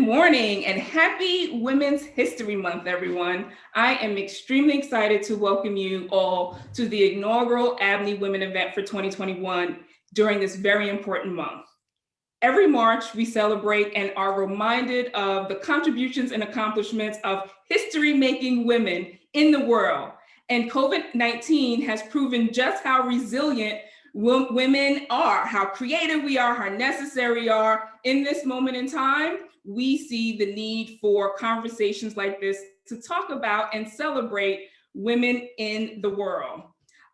morning and happy Women's History Month, everyone. I am extremely excited to welcome you all to the inaugural ABNY Women event for 2021 during this very important month. Every March, we celebrate and are reminded of the contributions and accomplishments of history-making women in the world. And COVID-19 has proven just how resilient women are, how creative we are, how necessary we are. In this moment in time, we see the need for conversations like this to talk about and celebrate women in the world.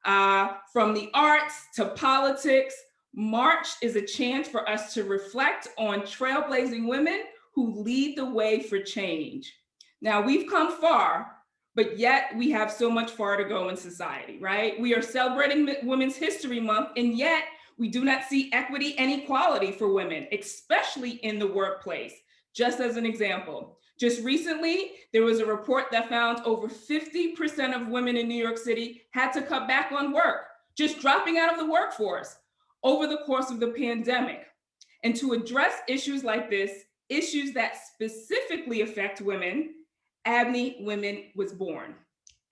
From the arts to politics, March is a chance for us to reflect on trailblazing women who lead the way for change. Now, we've come far, but yet we have so much far to go in society, right? We are celebrating Women's History Month, and yet we do not see equity and equality for women, especially in the workplace. Just as an example, just recently, there was a report that found over 50% of women in New York City had to cut back on work, just dropping out of the workforce over the course of the pandemic. And to address issues like this, issues that specifically affect women, ABNY Women was born.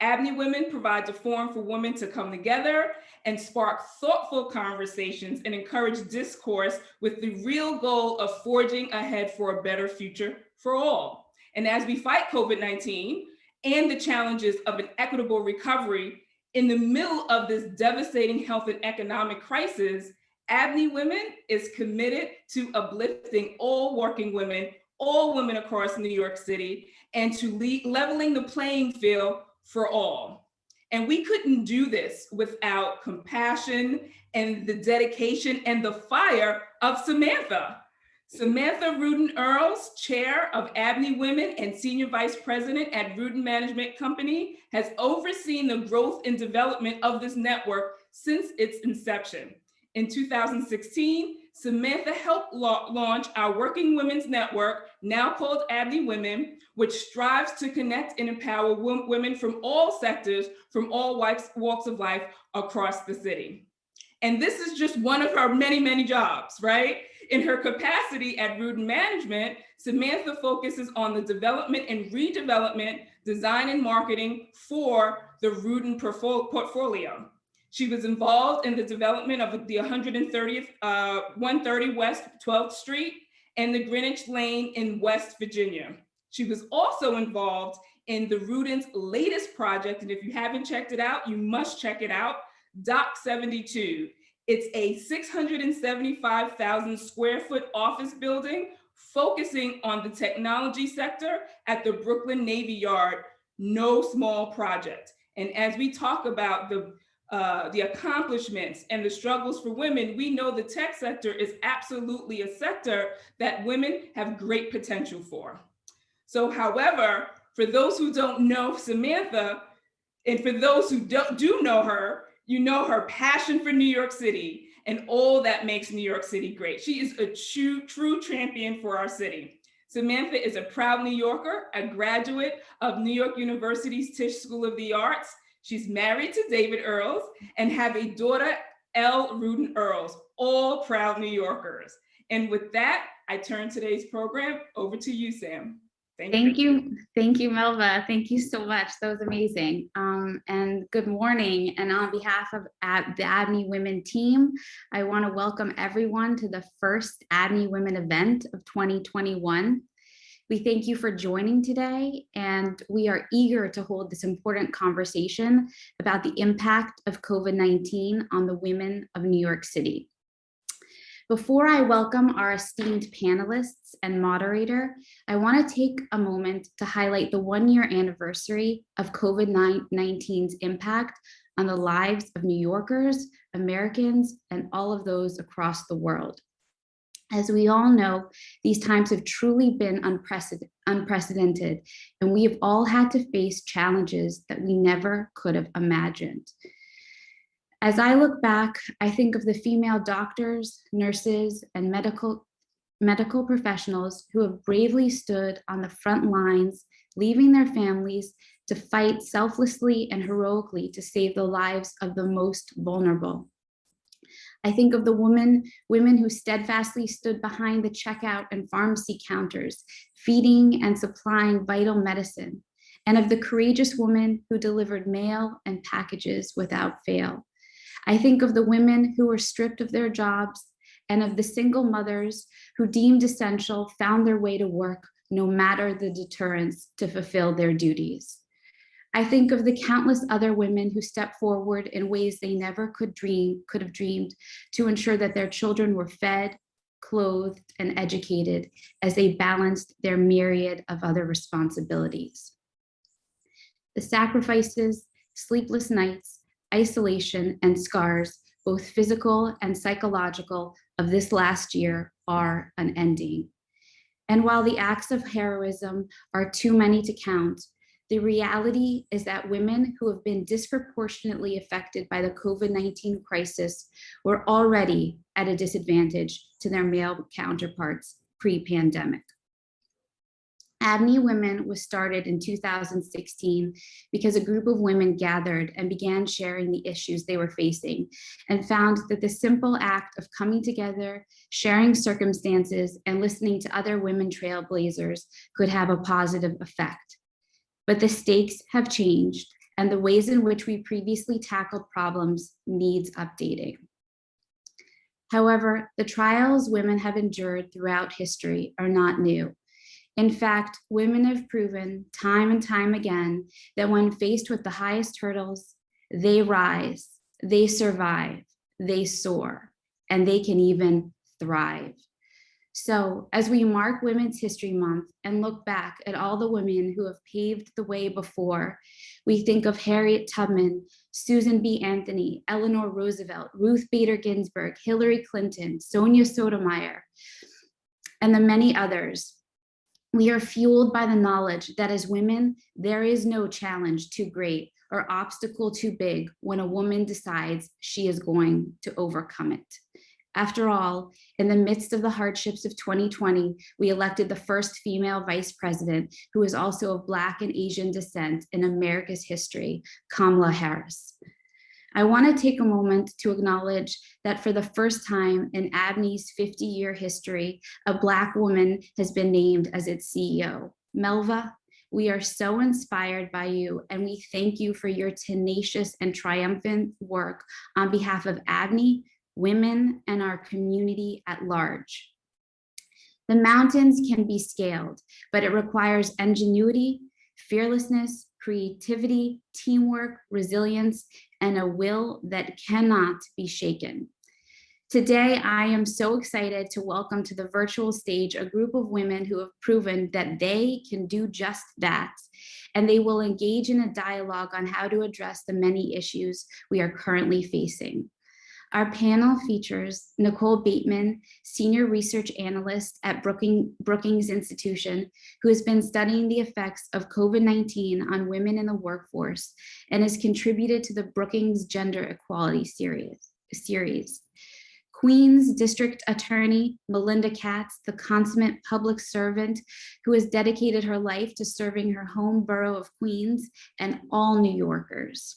ABNY Women provides a forum for women to come together and spark thoughtful conversations and encourage discourse with the real goal of forging ahead for a better future for all. And as we fight COVID-19 and the challenges of an equitable recovery in the middle of this devastating health and economic crisis, ABNY Women is committed to uplifting all working women, all women across New York City, and to leveling the playing field for all. And we couldn't do this without compassion and the dedication and the fire of Samantha. Samantha Rudin Earls, chair of ABNY Women and senior vice president at Rudin Management Company, has overseen the growth and development of this network since its inception. In 2016, Samantha helped launch our Working Women's Network, now called ABNY Women, which strives to connect and empower women from all sectors, from all walks of life across the city. And this is just one of her many, many jobs, right? In her capacity at Rudin Management, Samantha focuses on the development and redevelopment, design and marketing for the Rudin portfolio. She was involved in the development of the 130 West 12th Street and the Greenwich Lane in West Virginia. She was also involved in the Rudin's latest project, and if you haven't checked it out, you must check it out, Dock 72. It's a 675,000 square foot office building focusing on the technology sector at the Brooklyn Navy Yard, no small project. And as we talk about the accomplishments and the struggles for women, we know the tech sector is absolutely a sector that women have great potential for. So, however, for those who don't know Samantha, and for those who do know her, you know her passion for New York City and all that makes New York City great. She is a true champion for our city. Samantha is a proud New Yorker, a graduate of New York University's Tisch School of the Arts. She's married to David Earls and have a daughter, Elle Rudin Earls, all proud New Yorkers. And with that, I turn today's program over to you, Sam. Thank you, Melva. Thank you so much. That was amazing. And good morning. And on behalf of the ABNY Women team, I want to welcome everyone to the first ABNY Women event of 2021. We thank you for joining today, and we are eager to hold this important conversation about the impact of COVID-19 on the women of New York City. Before I welcome our esteemed panelists and moderator, I want to take a moment to highlight the one-year anniversary of COVID-19's impact on the lives of New Yorkers, Americans, and all of those across the world. As we all know, these times have truly been unprecedented, and we have all had to face challenges that we never could have imagined. As I look back, I think of the female doctors, nurses, and medical professionals who have bravely stood on the front lines, leaving their families to fight selflessly and heroically to save the lives of the most vulnerable. I think of the women who steadfastly stood behind the checkout and pharmacy counters, feeding and supplying vital medicine, and of the courageous woman who delivered mail and packages without fail. I think of the women who were stripped of their jobs and of the single mothers who deemed essential found their way to work no matter the deterrence to fulfill their duties. I think of the countless other women who stepped forward in ways they never could have dreamed to ensure that their children were fed, clothed, and educated as they balanced their myriad of other responsibilities. The sacrifices, sleepless nights, isolation, and scars, both physical and psychological, of this last year are unending. And while the acts of heroism are too many to count, the reality is that women who have been disproportionately affected by the COVID-19 crisis were already at a disadvantage to their male counterparts pre-pandemic. ABNY Women was started in 2016 because a group of women gathered and began sharing the issues they were facing and found that the simple act of coming together, sharing circumstances, and listening to other women trailblazers could have a positive effect. But the stakes have changed, and the ways in which we previously tackled problems needs updating. However, the trials women have endured throughout history are not new. In fact, women have proven time and time again that when faced with the highest hurdles, they rise, they survive, they soar, and they can even thrive. So as we mark Women's History Month and look back at all the women who have paved the way before, we think of Harriet Tubman, Susan B. Anthony, Eleanor Roosevelt, Ruth Bader Ginsburg, Hillary Clinton, Sonia Sotomayor, and the many others. We are fueled by the knowledge that as women, there is no challenge too great or obstacle too big when a woman decides she is going to overcome it. After all, in the midst of the hardships of 2020, we elected the first female vice president who is also of Black and Asian descent in America's history, Kamala Harris. I want to take a moment to acknowledge that for the first time in ABNY's 50-year history, a Black woman has been named as its CEO. Melva, we are so inspired by you, and we thank you for your tenacious and triumphant work on behalf of ABNY, women, and our community at large. The mountains can be scaled, but it requires ingenuity, fearlessness, creativity, teamwork, resilience, and a will that cannot be shaken. Today, I am so excited to welcome to the virtual stage a group of women who have proven that they can do just that, and they will engage in a dialogue on how to address the many issues we are currently facing. Our panel features Nicole Bateman, Senior Research Analyst at Brookings Institution, who has been studying the effects of COVID-19 on women in the workforce and has contributed to the Brookings Gender Equality series. Queens District Attorney Melinda Katz, the consummate public servant who has dedicated her life to serving her home borough of Queens and all New Yorkers.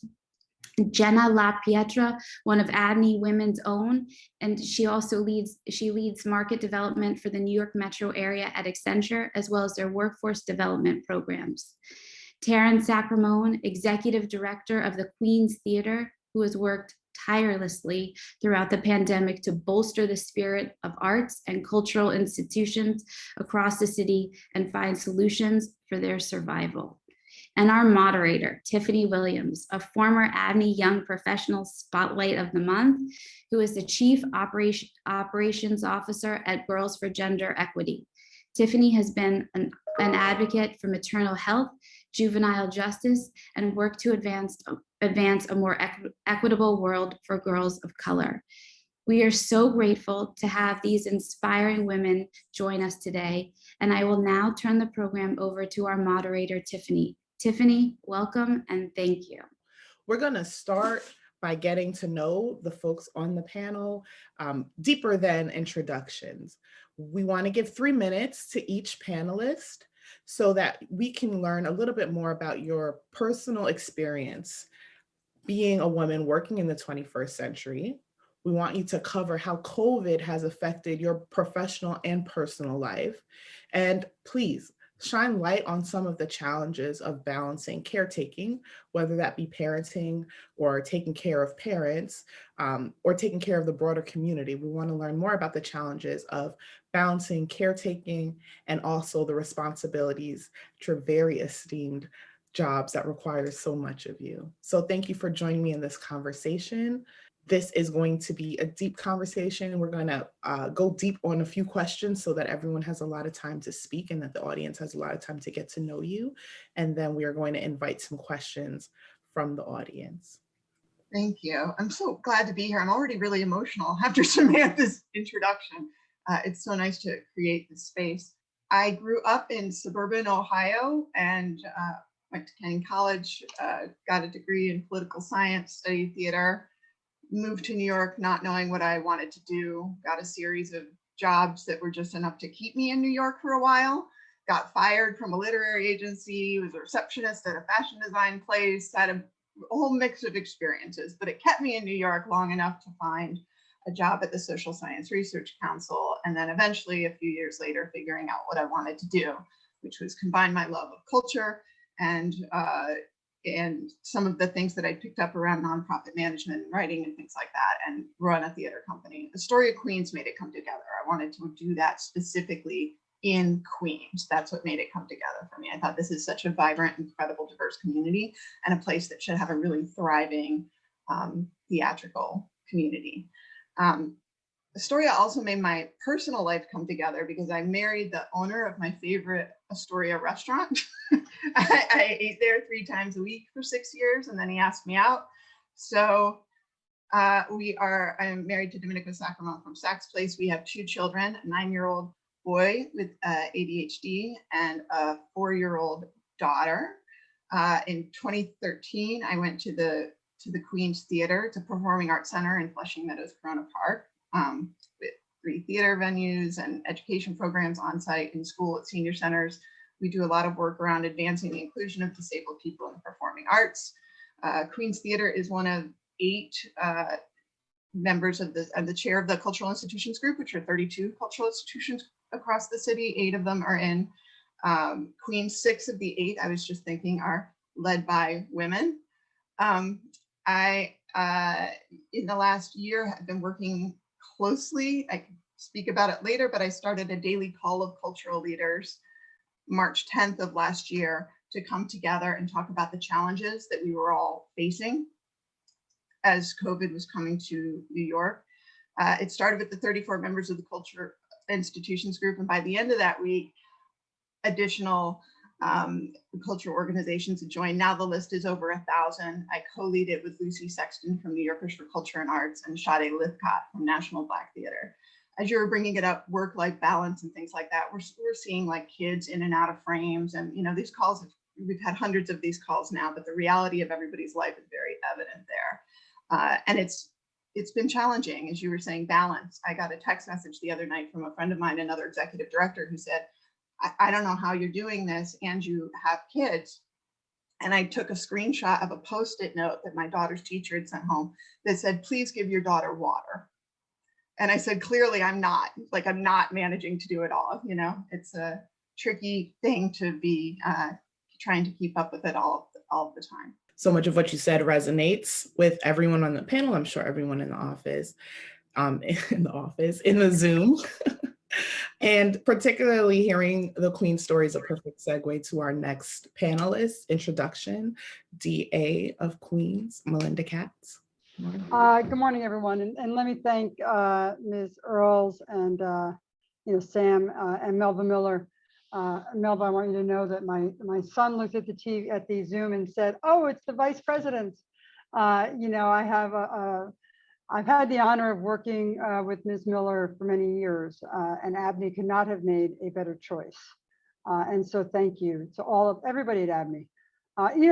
Jenna LaPietra, one of ABNY Women's own, and she leads market development for the New York metro area at Accenture, as well as their workforce development programs. Taryn Sacramone, Executive Director of the Queens Theater, who has worked tirelessly throughout the pandemic to bolster the spirit of arts and cultural institutions across the city and find solutions for their survival. And our moderator, Tiffany Williams, a former ABNY Young Professional Spotlight of the Month, who is the Chief Operations Officer at Girls for Gender Equity. Tiffany has been an advocate for maternal health, juvenile justice, and worked to advance a more equitable world for girls of color. We are so grateful to have these inspiring women join us today, and I will now turn the program over to our moderator, Tiffany. Tiffany, welcome and thank you. We're going to start by getting to know the folks on the panel deeper than introductions. We want to give 3 minutes to each panelist so that we can learn a little bit more about your personal experience being a woman working in the 21st century, We want you to cover how COVID has affected your professional and personal life. And please shine light on some of the challenges of balancing caretaking, whether that be parenting or taking care of parents, or taking care of the broader community. We want to learn more about the challenges of balancing caretaking and also the responsibilities to your very esteemed jobs that require so much of you. So thank you for joining me in this conversation. This is going to be a deep conversation. We're going to go deep on a few questions so that everyone has a lot of time to speak and that the audience has a lot of time to get to know you. And then we are going to invite some questions from the audience. Thank you. I'm so glad to be here. I'm already really emotional after Samantha's introduction. It's so nice to create this space. I grew up in suburban Ohio and went to Kenyon College, got a degree in political science, studied theater, moved to New York not knowing what I wanted to do, got a series of jobs that were just enough to keep me in New York for a while, got fired from a literary agency, was a receptionist at a fashion design place, had a whole mix of experiences, but it kept me in New York long enough to find a job at the Social Science Research Council, and then eventually a few years later figuring out what I wanted to do, which was combine my love of culture and some of the things that I picked up around nonprofit management and writing and things like that, and run a theater company. The Story of Queens made it come together. I wanted to do that specifically in Queens. That's what made it come together for me. I thought this is such a vibrant, incredible, diverse community and a place that should have a really thriving theatrical community. Astoria also made my personal life come together because I married the owner of my favorite Astoria restaurant. I ate there 3 times a week for 6 years, and then he asked me out. So I'm married to Domenico Sacramone from Saks Place. We have 2 children, a 9-year-old boy with ADHD and a 4-year-old daughter. In 2013, I went to the Queens Theater, to Performing Arts Center in Flushing Meadows, Corona Park, with 3 theater venues and education programs on site in school at senior centers. We do a lot of work around advancing the inclusion of disabled people in the performing arts. Queens Theater is one of 8 members of the chair of the Cultural Institutions Group, which are 32 cultural institutions across the city. 8 of them are in Queens. 6 of the 8, I was just thinking, are led by women. I, in the last year, have been working closely. I can speak about it later, but I started a daily call of cultural leaders March 10th of last year to come together and talk about the challenges that we were all facing as COVID was coming to New York. It started with the 34 members of the Cultural Institutions Group, and by the end of that week, additional cultural organizations had joined. Now the list is over 1,000. I co-lead it with Lucy Sexton from New Yorkers for Culture and Arts and Sade Lithcott from National Black Theater. As you were bringing it up, work-life balance and things like that, we're seeing like kids in and out of frames, and these calls, we've had hundreds of these calls now, but the reality of everybody's life is very evident there. And it's been challenging, as you were saying, balance. I got a text message the other night from a friend of mine, another executive director, who said, I don't know how you're doing this and you have kids. And I took a screenshot of a Post-it note that my daughter's teacher had sent home that said, please give your daughter water. And I said, clearly I'm not managing to do it all. It's a tricky thing to be trying to keep up with it all the time. So much of what you said resonates with everyone on the panel. I'm sure everyone in the office, in the Zoom. And particularly hearing the Queen story is a perfect segue to our next panelist introduction, DA of Queens, Melinda Katz. Good morning, everyone. And let me thank Ms. Earls and Sam and Melva Miller. Melva, I want you to know that my son looked at the Zoom and said, "Oh, it's the vice president." I've had the honor of working with Ms. Miller for many years, and ABNY could not have made a better choice. And so thank you to everybody at ABNY.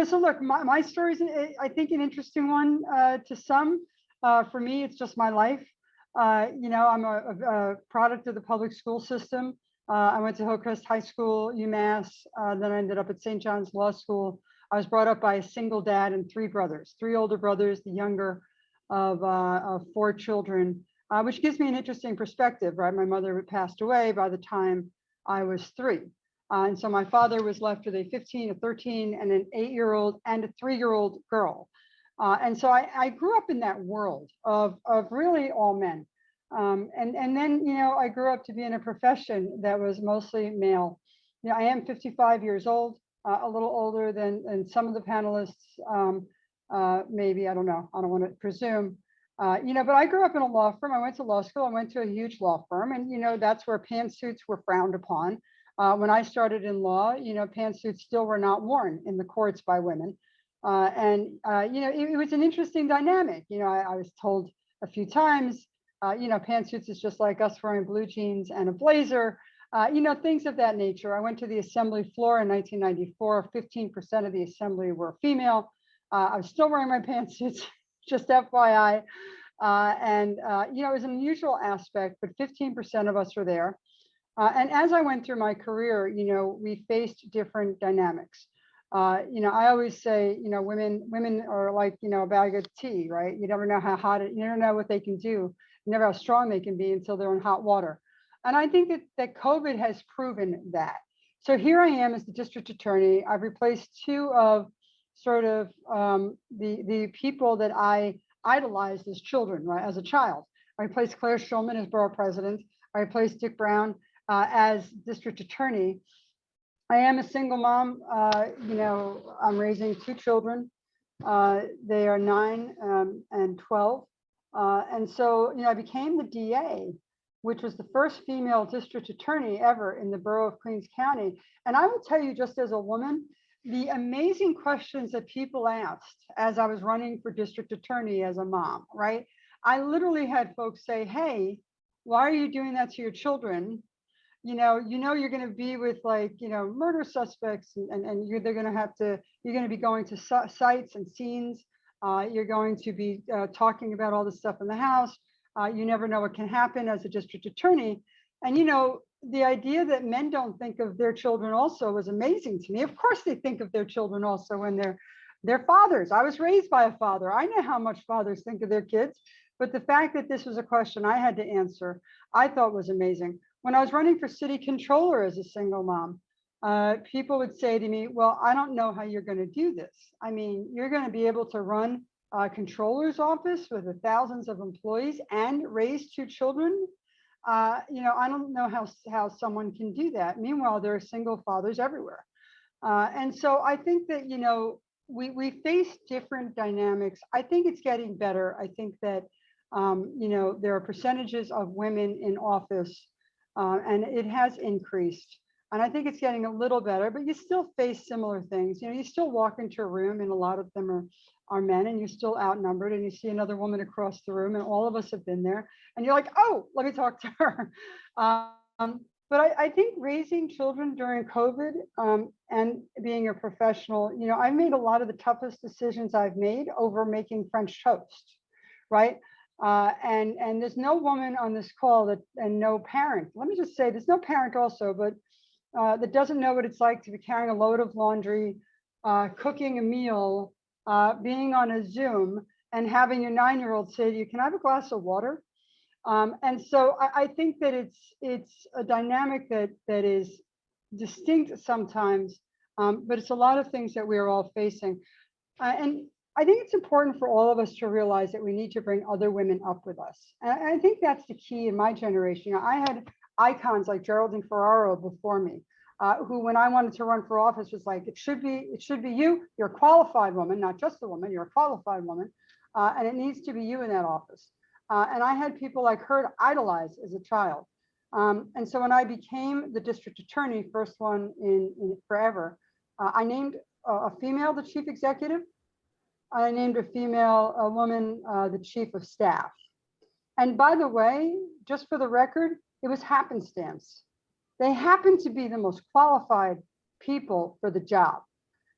So look, my story is, I think, an interesting one to some. For me, it's just my life. I'm a product of the public school system. I went to Hillcrest High School, UMass, then I ended up at St. John's Law School. I was brought up by a single dad and 3 brothers, 3 older brothers. The younger of 4 children, which gives me an interesting perspective, right? My mother passed away by the time I was 3. And so my father was left with a 15, a 13, and an 8-year-old and a 3-year-old girl. And so I grew up in that world of really all men. And then, I grew up to be in a profession that was mostly male. I am 55 years old, a little older than some of the panelists, maybe, I don't know, I don't want to presume. But I grew up in a law firm. I went to law school. I went to a huge law firm, and that's where pantsuits were frowned upon. When I started in law, pantsuits still were not worn in the courts by women. It was an interesting dynamic. I was told a few times, pantsuits is just like us wearing blue jeans and a blazer, things of that nature. I went to the assembly floor in 1994. 15% of the assembly were female. I was still wearing my pantsuits, just FYI. It was an unusual aspect, but 15% of us were there. And as I went through my career, we faced different dynamics. I always say, women are like, a bag of tea, right? You never know how hot you never know what they can do, you never know how strong they can be until they're in hot water. And I think that COVID has proven that. So here I am as the district attorney. I've replaced 2 of sort of the people that I idolized as children, right? As a child. I replaced Claire Schulman as borough president. I replaced Dick Brown as district attorney. I am a single mom. I'm raising 2 children. They are 9 and 12. And so, I became the DA, which was the first female district attorney ever in the borough of Queens County. And I will tell you, just as a woman, the amazing questions that people asked as I was running for district attorney as a mom, right? I literally had folks say, hey, why are you doing that to your children? You're going to be with murder suspects and you're going to be going to sites and scenes. You're going to be talking about all this stuff in the house. You never know what can happen as a district attorney. And, the idea that men don't think of their children also was amazing to me. Of course, they think of their children also when they're fathers. I was raised by a father. I know how much fathers think of their kids. But the fact that this was a question I had to answer, I thought was amazing. When I was running for city controller as a single mom, people would say to me, well, I don't know how you're going to do this. I mean, you're going to be able to run a controller's office with thousands of employees and raise 2 children. I don't know how someone can do that. Meanwhile, there are single fathers everywhere. And so I think that, we face different dynamics. I think it's getting better. I think that, there are percentages of women in office and it has increased. And I think it's getting a little better, but you still face similar things. You still walk into a room and a lot of them are men and you're still outnumbered and you see another woman across the room and all of us have been there and you're like, oh, let me talk to her. But I think raising children during COVID and being a professional, I've made a lot of the toughest decisions I've made over making French toast, right? And there's no woman on this call and no parent. Let me just say, there's no parent also, but that doesn't know what it's like to be carrying a load of laundry, cooking a meal, being on a Zoom, and having your 9-year-old say to you, "Can I have a glass of water?" And so I think that it's a dynamic that is distinct sometimes, but it's a lot of things that we're all facing. And I think it's important for all of us to realize that we need to bring other women up with us. And I think that's the key in my generation. I had icons like Geraldine Ferraro before me, who, when I wanted to run for office, was like, it should be you. You're a qualified woman, not just a woman. You're a qualified woman, and it needs to be you in that office. And I had people like her to idolize as a child. And so when I became the district attorney, first one in forever, I named a female the chief executive. I named a woman, the chief of staff. And by the way, just for the record, it was happenstance. They happen to be the most qualified people for the job.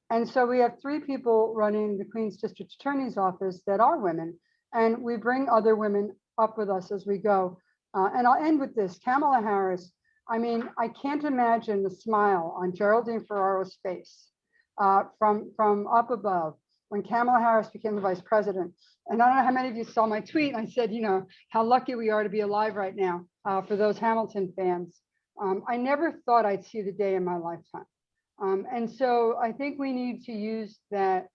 And so we have 3 people running the Queens District Attorney's Office that are women, and we bring other women up with us as we go. And I'll end with this, Kamala Harris. I mean, I can't imagine the smile on Geraldine Ferraro's face from up above when Kamala Harris became the vice president. And I don't know how many of you saw my tweet. And I said, you know, how lucky we are to be alive right now for those Hamilton fans. I never thought I'd see the day in my lifetime. And so I think we need to use that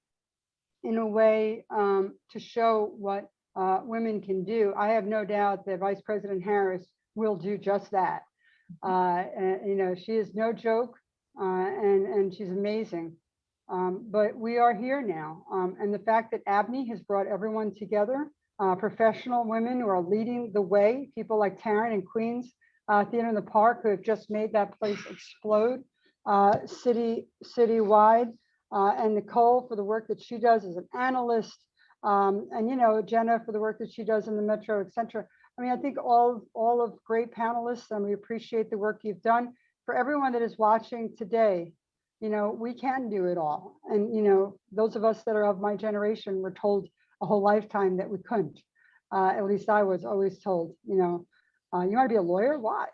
in a way to show what women can do. I have no doubt that Vice President Harris will do just that. And, you know, she is no joke and she's amazing. But we are here now. And the fact that ABNY has brought everyone together, professional women who are leading the way, people like Taryn and Queens Theater in the Park, who have just made that place explode citywide, and Nicole for the work that she does as an analyst, and, you know, Jenna for the work that she does in the Metro, Accenture. I mean, I think all of great panelists, and we appreciate the work you've done. For everyone that is watching today, you know, we can do it all. And, you know, those of us that are of my generation were told a whole lifetime that we couldn't. At least I was always told, you know, you want to be a lawyer? Why?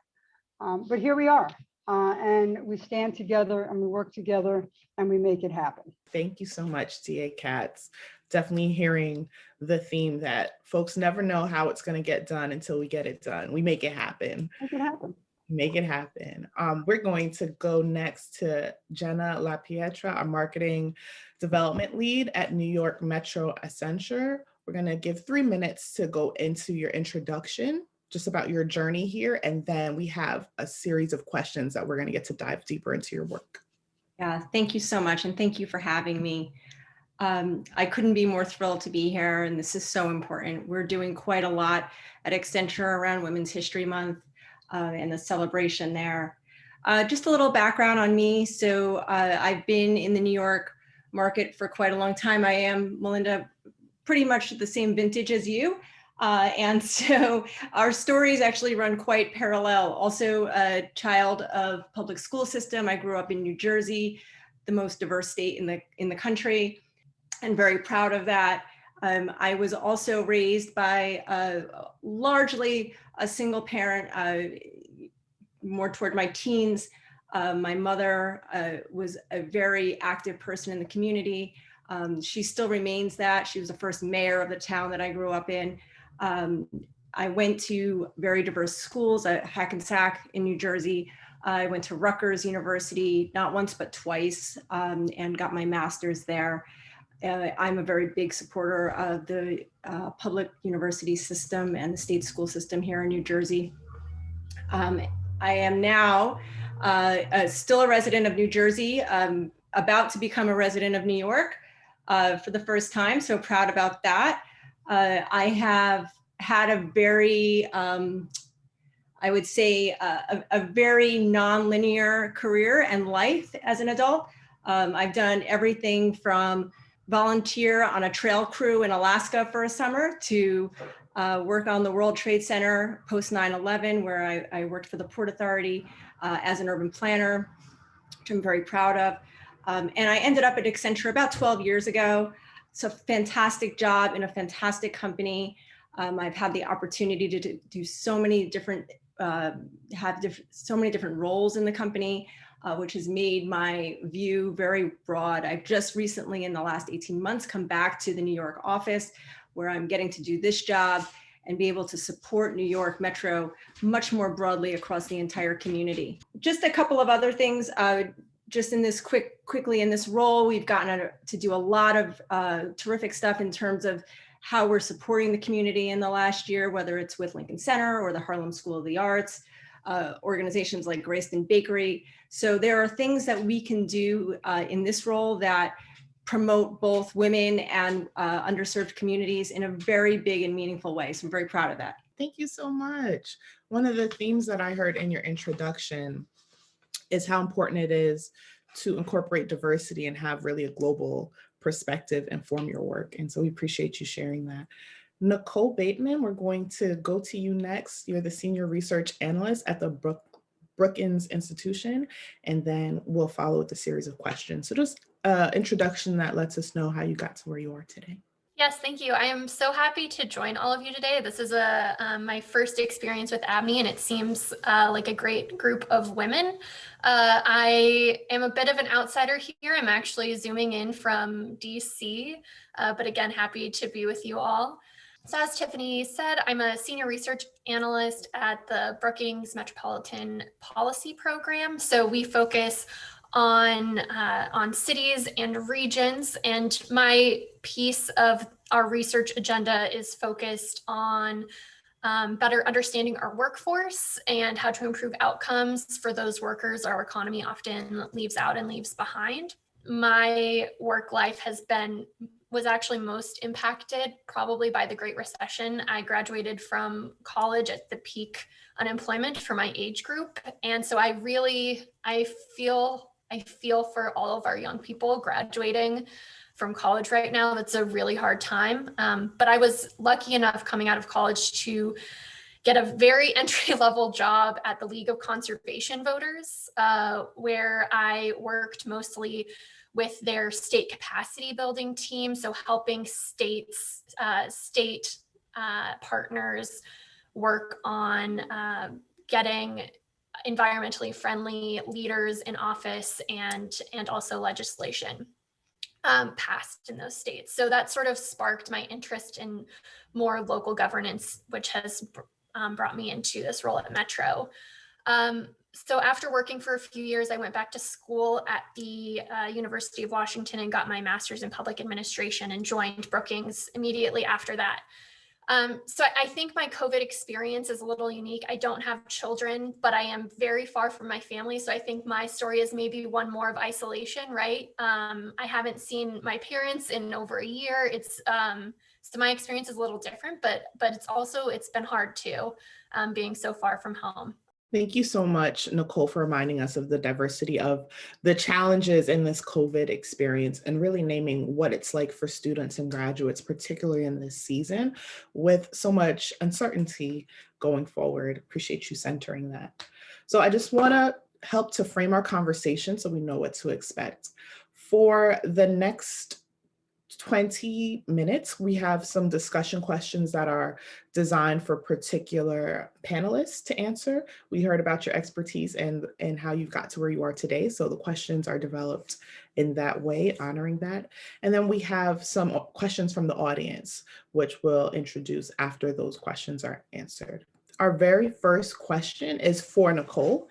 But here we are. And we stand together and we work together and we make it happen. Thank you so much, TA Katz. Definitely hearing the theme that folks never know how it's going to get done until we get it done. We make it happen. Make it happen. Make it happen. We're going to go next to Jenna LaPietra, our marketing development lead at New York Metro Accenture. We're going to give 3 minutes to go into your introduction, just about your journey here. And then we have a series of questions that we're going to get to dive deeper into your work. Yeah, thank you so much. And thank you for having me. I couldn't be more thrilled to be here. And this is so important. We're doing quite a lot at Accenture around Women's History Month and the celebration there. Just a little background on me. So I've been in the New York market for quite a long time. I am, Melinda, pretty much the same vintage as you. And so our stories actually run quite parallel. Also a child of public school system. I grew up in New Jersey, the most diverse state in the country, and very proud of that. I was also raised by largely a single parent, more toward my teens. My mother was a very active person in the community. She still remains that. She was the first mayor of the town that I grew up in. I went to very diverse schools at Hackensack in New Jersey. I went to Rutgers University, not once, but twice, and got my master's there. I'm a very big supporter of the public university system and the state school system here in New Jersey. I am now still a resident of New Jersey, about to become a resident of New York for the first time, so proud about that. I have had a very, I would say, a very non-linear career and life as an adult. I've done everything from volunteer on a trail crew in Alaska for a summer to work on the World Trade Center post 9/11, where I worked for the Port Authority as an urban planner, which I'm very proud of. And I ended up at Accenture about 12 years ago. It's a fantastic job in a fantastic company. I've had the opportunity to do so many different, so many different roles in the company, which has made my view very broad. I've just recently, in the last 18 months, come back to the New York office, where I'm getting to do this job and be able to support New York Metro much more broadly across the entire community. Just a couple of other things. Just in this quickly in this role, we've gotten to do a lot of terrific stuff in terms of how we're supporting the community in the last year, whether it's with Lincoln Center or the Harlem School of the Arts, organizations like Grayston Bakery. So there are things that we can do in this role that promote both women and underserved communities in a very big and meaningful way. So I'm very proud of that. Thank you so much. One of the themes that I heard in your introduction is how important it is to incorporate diversity and have really a global perspective inform your work. And so we appreciate you sharing that. Nicole Bateman, we're going to go to you next. You're the Senior Research Analyst at the Brookings Institution, and then we'll follow with a series of questions. So just an introduction that lets us know how you got to where you are today. Yes, thank you. I am so happy to join all of you today. This is my first experience with ABNY, and it seems like a great group of women. I am a bit of an outsider here. I'm actually zooming in from DC, but again, happy to be with you all. So as Tiffany said, I'm a senior research analyst at the Brookings Metropolitan Policy Program. So we focus on cities and regions, and my piece of our research agenda is focused on better understanding our workforce and how to improve outcomes for those workers our economy often leaves out and leaves behind. My work life was actually most impacted probably by the Great Recession. I graduated from college at the peak unemployment for my age group, and so I feel for all of our young people graduating from college right now. That's a really hard time. But I was lucky enough coming out of college to get a very entry-level job at the League of Conservation Voters, where I worked mostly with their state capacity building team. So helping state partners work on getting environmentally friendly leaders in office and also legislation passed in those states. So that sort of sparked my interest in more local governance, which has brought me into this role at Metro. So after working for a few years, I went back to school at the University of Washington and got my master's in public administration and joined Brookings immediately after that. So I think my COVID experience is a little unique. I don't have children, but I am very far from my family. So I think my story is maybe one more of isolation, right? I haven't seen my parents in over a year. So my experience is a little different, but it's been hard too, being so far from home. Thank you so much, Nicole, for reminding us of the diversity of the challenges in this COVID experience and really naming what it's like for students and graduates, particularly in this season, with so much uncertainty going forward. Appreciate you centering that. So I just want to help to frame our conversation so we know what to expect. For the next 20 minutes, we have some discussion questions that are designed for particular panelists to answer. We heard about your expertise and how you've got to where you are today. So the questions are developed in that way, honoring that. And then we have some questions from the audience, which we'll introduce after those questions are answered. Our very first question is for Nicole.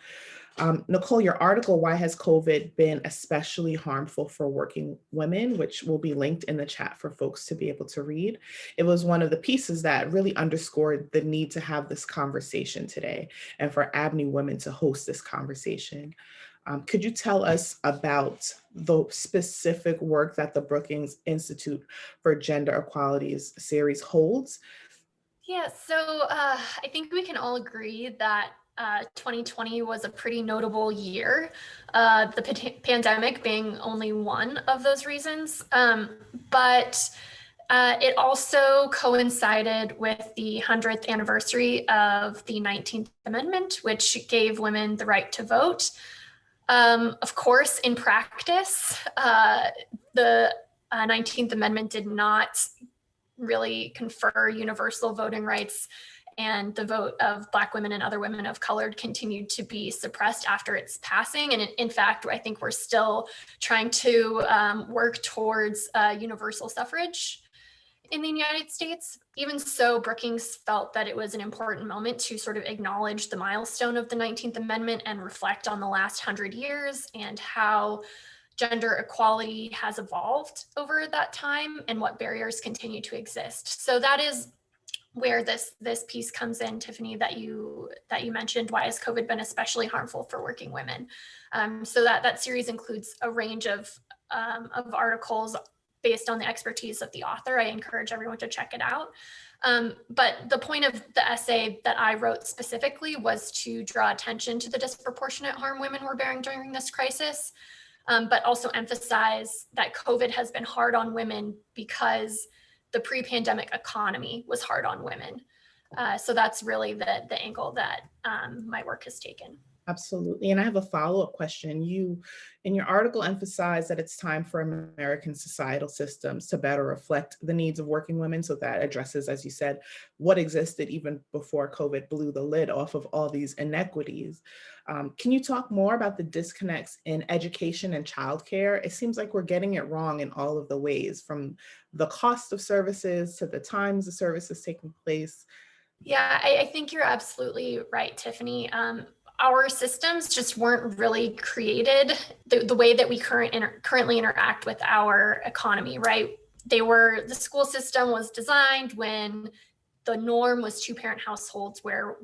Nicole, your article, Why Has COVID Been Especially Harmful for Working Women, which will be linked in the chat for folks to be able to read. It was one of the pieces that really underscored the need to have this conversation today and for ABNY Women to host this conversation. Could you tell us about the specific work that the Brookings Institute for Gender Equality's series holds? Yeah, so I think we can all agree that 2020 was a pretty notable year, the pandemic being only one of those reasons. But it also coincided with the 100th anniversary of the 19th Amendment, which gave women the right to vote. Of course, in practice, the 19th Amendment did not really confer universal voting rights, and the vote of Black women and other women of color continued to be suppressed after its passing. And in fact, I think we're still trying to work towards universal suffrage in the United States. Even so, Brookings felt that it was an important moment to sort of acknowledge the milestone of the 19th Amendment and reflect on the last 100 years and how gender equality has evolved over that time and what barriers continue to exist. So that is where this piece comes in, Tiffany, that you mentioned. Why has COVID been especially harmful for working women? So that series includes a range of articles based on the expertise of the author. I encourage everyone to check it out. But the point of the essay that I wrote specifically was to draw attention to the disproportionate harm women were bearing during this crisis, but also emphasize that COVID has been hard on women because the pre-pandemic economy was hard on women. So that's really the angle that my work has taken. Absolutely. And I have a follow-up question. You, in your article, emphasize that it's time for American societal systems to better reflect the needs of working women. So that addresses, as you said, what existed even before COVID blew the lid off of all these inequities. Can you talk more about the disconnects in education and childcare? It seems like we're getting it wrong in all of the ways, from the cost of services to the times the service is taking place. Yeah, I think you're absolutely right, Tiffany. Our systems just weren't really created the way that we currently interact with our economy, right? The school system was designed when the norm was two-parent households where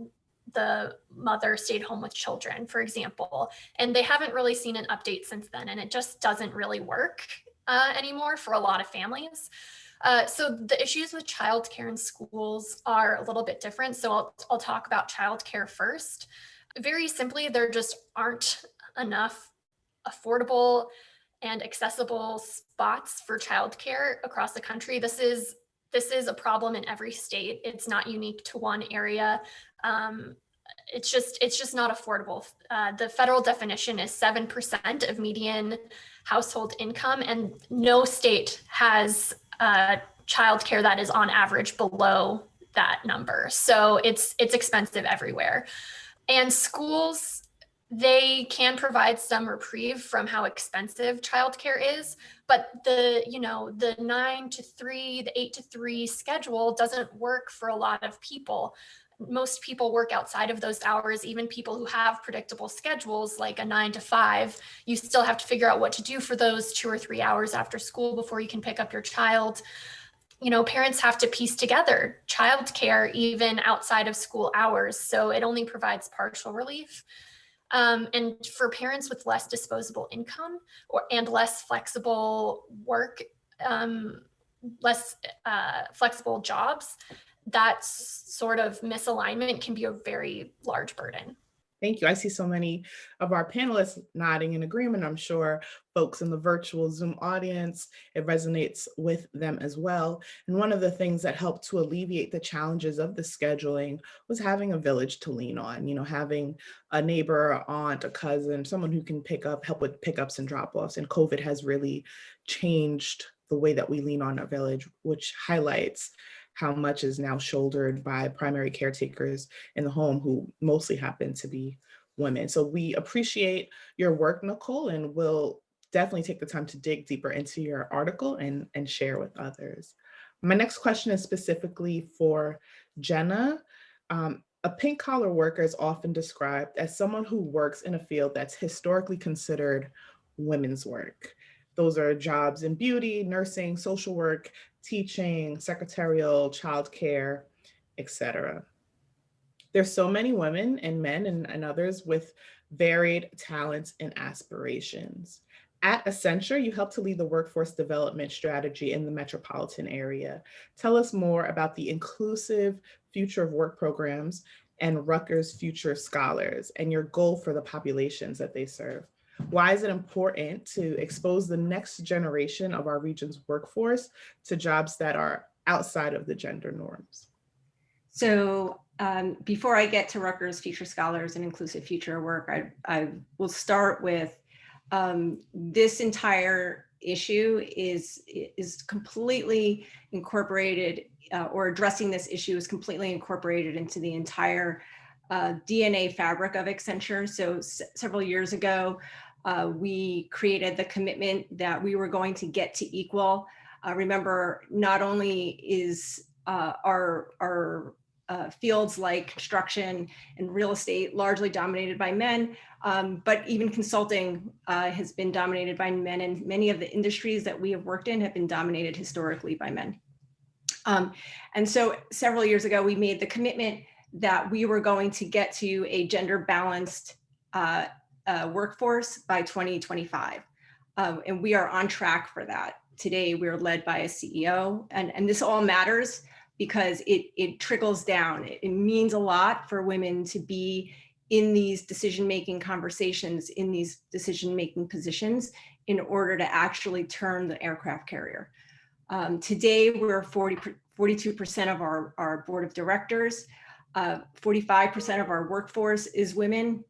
the mother stayed home with children, for example, and they haven't really seen an update since then, and it just doesn't really work anymore for a lot of families. So the issues with childcare in schools are a little bit different. So I'll talk about childcare first. Very simply, there just aren't enough affordable and accessible spots for childcare across the country. This is a problem in every state. It's not unique to one area. It's just not affordable. The federal definition is 7% of median household income, and no state has childcare that is on average below that number. So it's expensive everywhere. And schools, they can provide some reprieve from how expensive childcare is, but the 9 to 3, the 8 to 3 schedule doesn't work for a lot of people. Most people work outside of those hours. Even people who have predictable schedules, like a 9 to 5, you still have to figure out what to do for those 2 or 3 hours after school before you can pick up your child. Parents have to piece together childcare even outside of school hours, so it only provides partial relief. And for parents with less disposable income and less flexible work, less flexible jobs, that sort of misalignment can be a very large burden. Thank you. I see so many of our panelists nodding in agreement. I'm sure folks in the virtual Zoom audience, it resonates with them as well. And one of the things that helped to alleviate the challenges of the scheduling was having a village to lean on, having a neighbor, a aunt, a cousin, someone who can help with pickups and drop-offs. And COVID has really changed the way that we lean on our village, which highlights how much is now shouldered by primary caretakers in the home, who mostly happen to be women. So we appreciate your work, Nicole, and we'll definitely take the time to dig deeper into your article and share with others. My next question is specifically for Jenna. A pink collar worker is often described as someone who works in a field that's historically considered women's work. Those are jobs in beauty, nursing, social work, teaching, secretarial, childcare, etc. There's so many women and men and others with varied talents and aspirations. At Accenture, you help to lead the workforce development strategy in the metropolitan area. Tell us more about the inclusive future of work programs and Rutgers Future Scholars and your goal for the populations that they serve. Why is it important to expose the next generation of our region's workforce to jobs that are outside of the gender norms? So before I get to Rutgers Future Scholars and Inclusive Future Work, I will start with this entire issue is completely incorporated, or addressing this issue is completely incorporated into the entire DNA fabric of Accenture. So several years ago, we created the commitment that we were going to get to equal. Remember, not only is our fields like construction and real estate largely dominated by men, but even consulting has been dominated by men, and many of the industries that we have worked in have been dominated historically by men. And so several years ago, we made the commitment that we were going to get to a gender balanced workforce by 2025. And we are on track for that. Today, we're led by a CEO, and this all matters because it trickles down. It means a lot for women to be in these decision-making conversations, in these decision-making positions, in order to actually turn the aircraft carrier. Today, we're 42% of our board of directors, 45% of our workforce is women.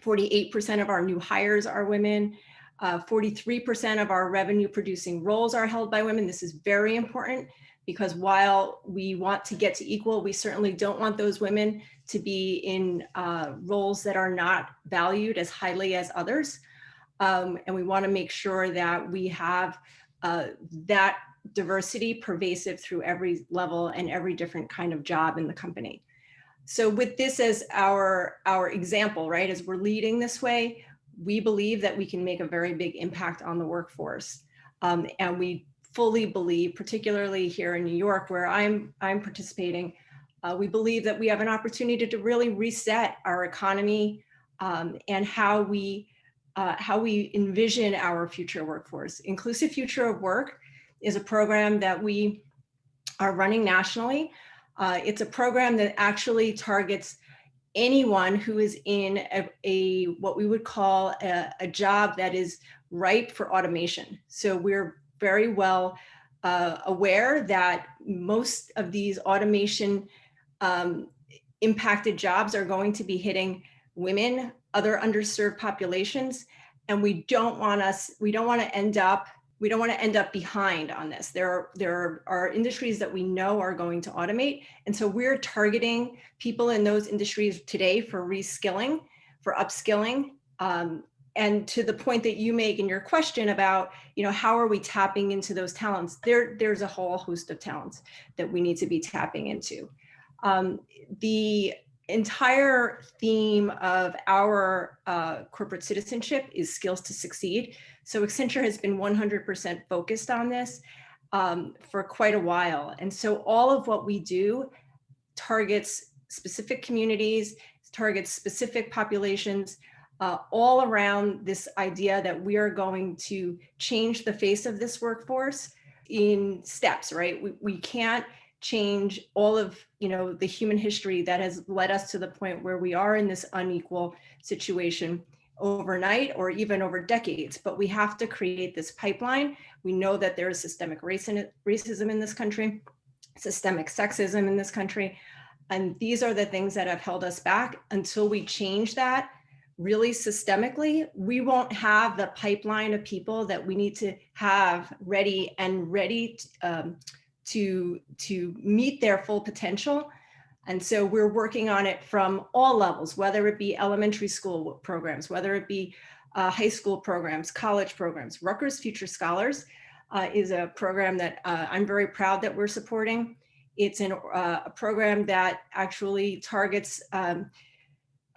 48% of our new hires are women. 43% of our revenue producing roles are held by women. This is very important because while we want to get to equal, we certainly don't want those women to be in roles that are not valued as highly as others. And we want to make sure that we have that diversity pervasive through every level and every different kind of job in the company. So with this as our example, right, as we're leading this way, we believe that we can make a very big impact on the workforce. And we fully believe, particularly here in New York, where I'm participating, we believe that we have an opportunity to really reset our economy and how we envision our future workforce. Inclusive Future of Work is a program that we are running nationally. It's a program that actually targets anyone who is in a what we would call a job that is ripe for automation. So we're very well aware that most of these automation impacted jobs are going to be hitting women, other underserved populations, and we don't want to end up behind on this. There are industries that we know are going to automate. And so we're targeting people in those industries today for reskilling, for upskilling. And to the point that you make in your question about, how are we tapping into those talents? There's a whole host of talents that we need to be tapping into. The entire theme of our corporate citizenship is skills to succeed. So Accenture has been 100% focused on this for quite a while. And so all of what we do targets specific communities, targets specific populations, all around this idea that we are going to change the face of this workforce in steps, right? We can't change all of the human history that has led us to the point where we are in this unequal situation overnight or even over decades, but we have to create this pipeline. We know that there is systemic racism in this country, systemic sexism in this country, and these are the things that have held us back. Until we change that really systemically, we won't have the pipeline of people that we need to have ready to meet their full potential. And so we're working on it from all levels, whether it be elementary school programs, whether it be high school programs, college programs. Rutgers Future Scholars is a program that I'm very proud that we're supporting. It's a program that actually targets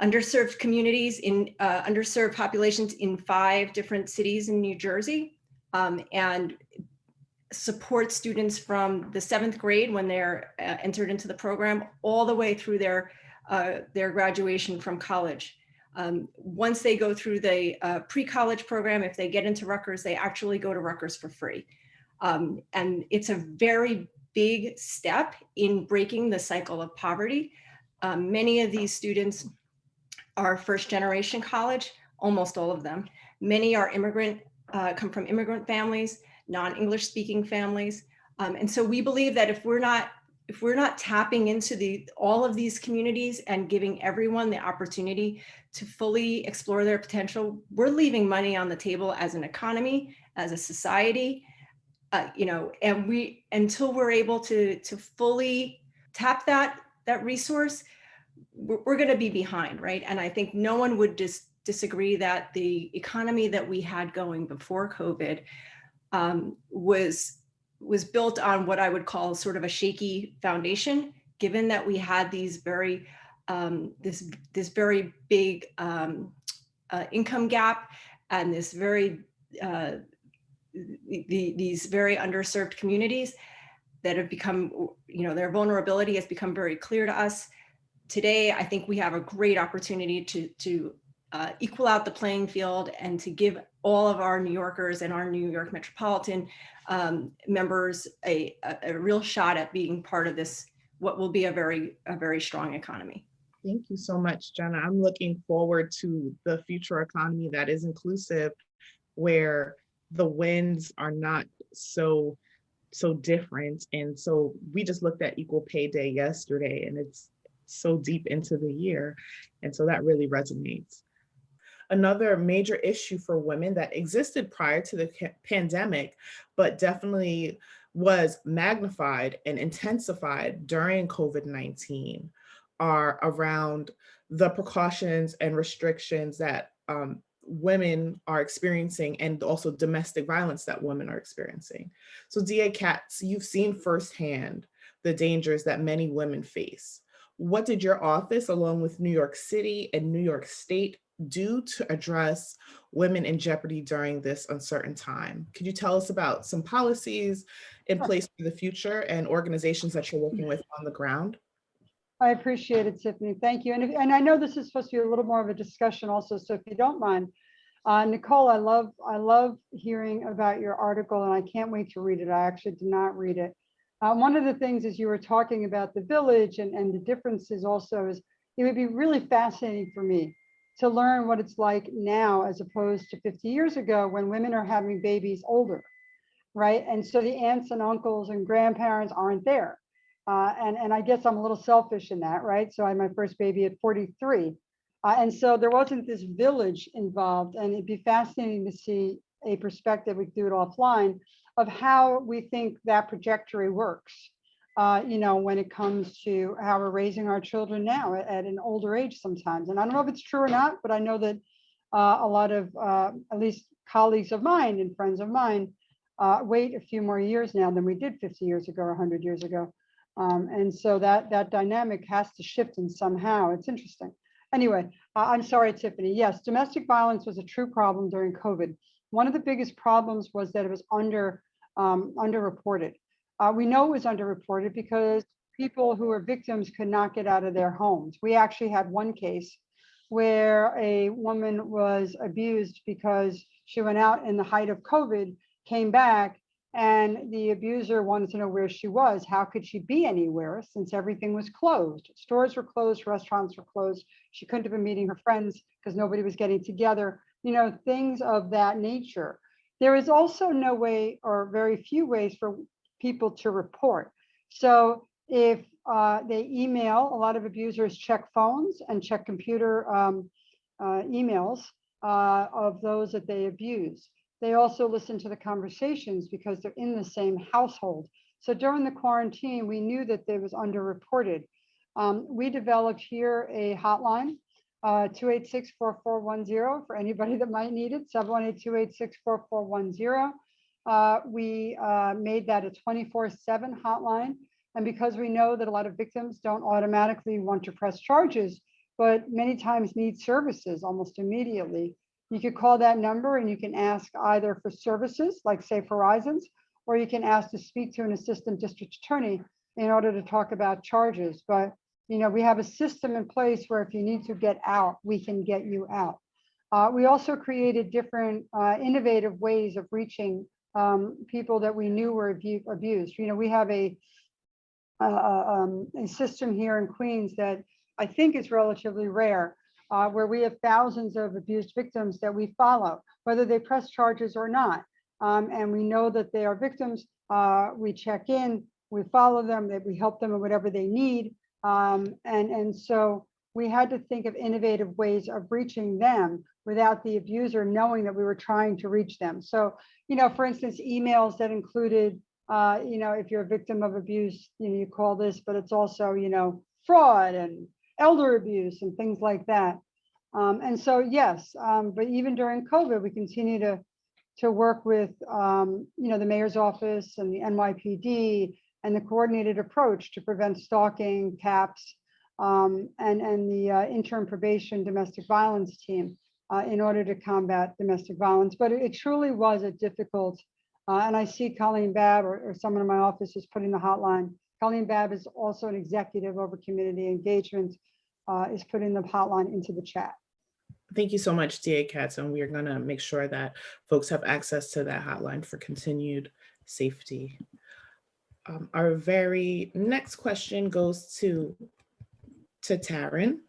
underserved communities in underserved populations in 5 different cities in New Jersey, and support students from the 7th grade when they're entered into the program all the way through their graduation from college. Once they go through the pre-college program, if they get into Rutgers, they actually go to Rutgers for free. And it's a very big step in breaking the cycle of poverty. Many of these students are first generation college, almost all of them. Many are come from immigrant families, non-English speaking families. And so we believe that if we're not tapping into all of these communities and giving everyone the opportunity to fully explore their potential, we're leaving money on the table as an economy, as a society, and until we're able to fully tap that resource, we're going to be behind, right? And I think no one would disagree that the economy that we had going before COVID was built on what I would call sort of a shaky foundation, given that we had these very this very big income gap and this very these very underserved communities that have become, their vulnerability has become very clear to us. Today, I think we have a great opportunity to equal out the playing field and to give all of our New Yorkers and our New York metropolitan members a real shot at being part of this, what will be a very strong economy. Thank you so much, Jenna. I'm looking forward to the future economy that is inclusive, where the wins are not so different. And so we just looked at Equal Pay Day yesterday, and it's so deep into the year. And so that really resonates. another major issue for women that existed prior to the pandemic, but definitely was magnified and intensified during COVID-19 are around the precautions and restrictions that women are experiencing, and also domestic violence that women are experiencing. So DA Katz, you've seen firsthand the dangers that many women face. What did your office, along with New York City and New York State, do to address women in jeopardy during this uncertain time? Could you tell us about some policies in place for the future and organizations that you're working with on the ground? I appreciate it, Tiffany. Thank you. And I know this is supposed to be a little more of a discussion also, so if you don't mind, Nicole, I love hearing about your article, and I can't wait to read it. I actually did not read it. One of the things is you were talking about the village and the differences also is it would be really fascinating for me to learn what it's like now as opposed to 50 years ago when women are having babies older, right? And so the aunts and uncles and grandparents aren't there. And I guess I'm a little selfish in that, right? So I had my first baby at 43. And so there wasn't this village involved, and it'd be fascinating to see a perspective, we could do it offline, of how we think that trajectory works, when it comes to how we're raising our children now at an older age sometimes. And I don't know if it's true or not, but I know that a lot of, at least colleagues of mine and friends of mine, wait a few more years now than we did 50 years ago or 100 years ago. And so that dynamic has to shift in somehow. It's interesting. Anyway, I'm sorry, Tiffany. Yes, domestic violence was a true problem during COVID. One of the biggest problems was that it was underreported. We know it was underreported because people who were victims could not get out of their homes. We actually had one case where a woman was abused because she went out in the height of COVID, came back, and the abuser wanted to know where she was. How could she be anywhere since everything was closed? Stores were closed, restaurants were closed. She couldn't have been meeting her friends because nobody was getting together, things of that nature. There is also no way, or very few ways, for people to report. So if they email, a lot of abusers check phones and check computer emails of those that they abuse. They also listen to the conversations because they're in the same household. So during the quarantine, we knew that they was underreported. We developed here a hotline, 286-4410 for anybody that might need it, 718-286-4410. We made that a 24/7 hotline. And because we know that a lot of victims don't automatically want to press charges, but many times need services almost immediately, you could call that number and you can ask either for services like Safe Horizons, or you can ask to speak to an assistant district attorney in order to talk about charges. But we have a system in place where if you need to get out, we can get you out. We also created different innovative ways of reaching people that we knew were abused. We have a system here in Queens that I think is relatively rare, where we have thousands of abused victims that we follow, whether they press charges or not. And we know that they are victims. We check in, we follow them, that we help them in whatever they need. And so we had to think of innovative ways of reaching them without the abuser knowing that we were trying to reach them. So, for instance, emails that included, if you're a victim of abuse, you call this, but it's also, fraud and elder abuse and things like that. And so, yes, but even during COVID, we continue to work with, the mayor's office and the NYPD and the coordinated approach to prevent stalking, CAPS, and the interim probation domestic violence team in order to combat domestic violence. But it truly was a difficult, and I see Colleen Babb or someone in my office is putting the hotline. Colleen Babb is also an executive over community engagement, is putting the hotline into the chat. Thank you so much, DA Katz, and we are going to make sure that folks have access to that hotline for continued safety. Our very next question goes to Taryn.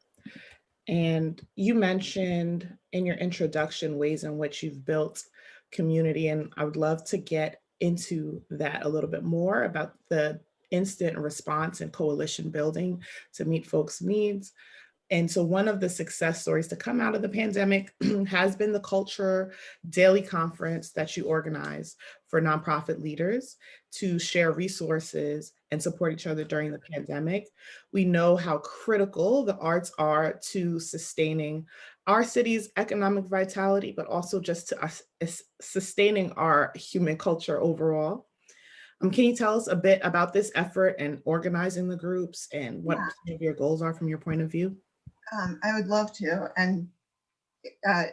And you mentioned in your introduction ways in which you've built community, and I would love to get into that a little bit more about the instant response and coalition building to meet folks' needs. And so one of the success stories to come out of the pandemic has been the Culture Daily Conference that you organize for nonprofit leaders to share resources and support each other during the pandemic. We know how critical the arts are to sustaining our city's economic vitality, but also just to us sustaining our human culture overall. Can you tell us a bit about this effort and organizing the groups and what some of your goals are from your point of view? I would love to. And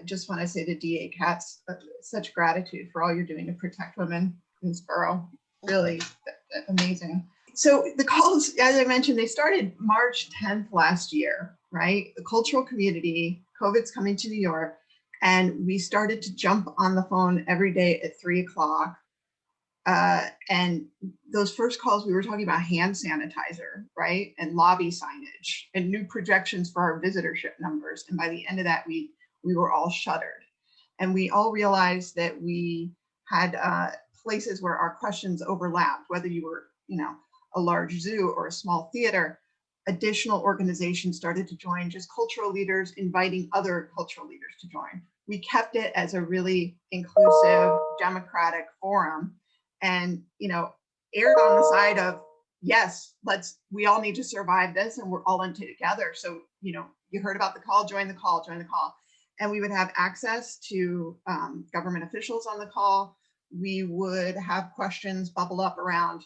just want to say to DA Katz, such gratitude for all you're doing to protect women in this borough. Really amazing. So the calls, as I mentioned, they started March 10th last year, right? The cultural community, COVID's coming to New York, and we started to jump on the phone every day at 3 o'clock. And those first calls, we were talking about hand sanitizer, right? And lobby signage and new projections for our visitorship numbers. And by the end of that, we were all shuttered. And we all realized that we had places where our questions overlapped, whether you were, a large zoo or a small theater. Additional organizations started to join, just cultural leaders inviting other cultural leaders to join. We kept it as a really inclusive, democratic forum. And, erred on the side of, yes, we all need to survive this and we're all in it together. So, you heard about the call, join the call, join the call. And we would have access to government officials on the call. We would have questions bubble up around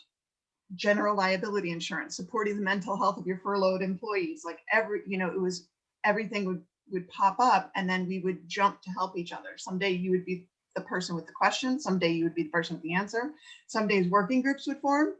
general liability insurance, supporting the mental health of your furloughed employees. Like it was, everything would pop up, and then we would jump to help each other. Someday you would be the person with the question. Someday you would be the person with the answer. Some days working groups would form.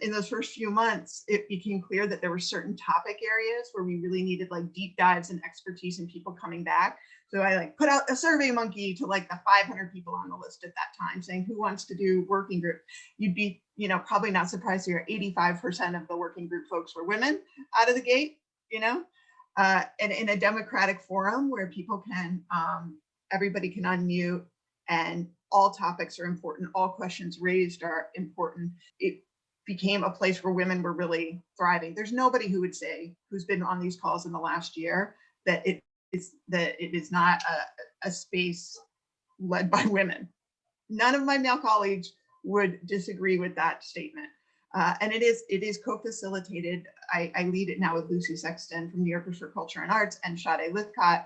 In those first few months, it became clear that there were certain topic areas where we really needed deep dives and expertise and people coming back. So I put out a survey monkey to the 500 people on the list at that time, saying who wants to do working group. You'd be, probably not surprised to hear 85% of the working group folks were women out of the gate, and in a democratic forum where people can, everybody can unmute, and all topics are important. All questions raised are important. It became a place where women were really thriving. There's nobody who would say, who's been on these calls in the last year, that it is not a space led by women. None of my male colleagues would disagree with that statement. And it is co-facilitated. I lead it now with Lucy Sexton from New Yorkers for Culture and Arts, and Sade Lithcott,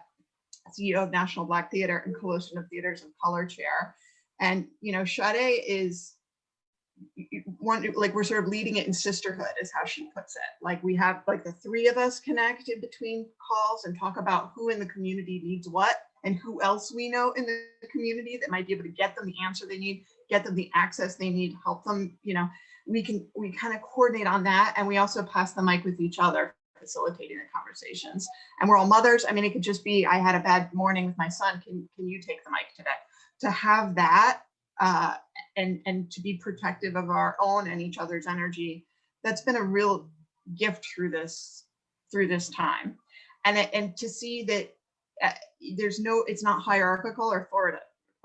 CEO of National Black Theater and Coalition of Theaters of Color Chair. And Sade is one, we're sort of leading it in sisterhood, is how she puts it. We have the three of us connect in between calls and talk about who in the community needs what, and who else we know in the community that might be able to get them the answer they need, get them the access they need, help them. We kind of coordinate on that, and we also pass the mic with each other, facilitating the conversations. And we're all mothers. I mean, it could just be, I had a bad morning with my son. Can you take the mic today? To have that and to be protective of our own and each other's energy, that's been a real gift through this time. And to see that it's not hierarchical or